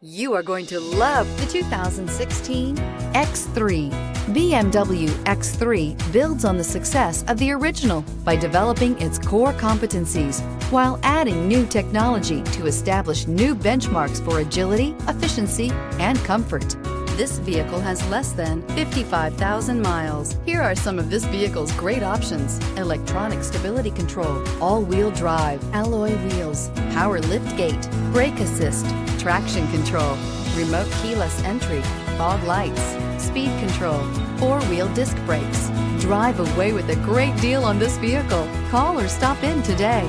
You are going to love the 2016 X3. BMW X3 builds on the success of the original by developing its core competencies while adding new technology to establish new benchmarks for agility, efficiency, and comfort. This vehicle has less than 55,000 miles. Here are some of this vehicle's great options: electronic stability control, all-wheel drive, alloy wheels, power liftgate, brake assist, traction control, remote keyless entry, fog lights, speed control, four-wheel disc brakes. Drive away with a great deal on this vehicle. Call or stop in today.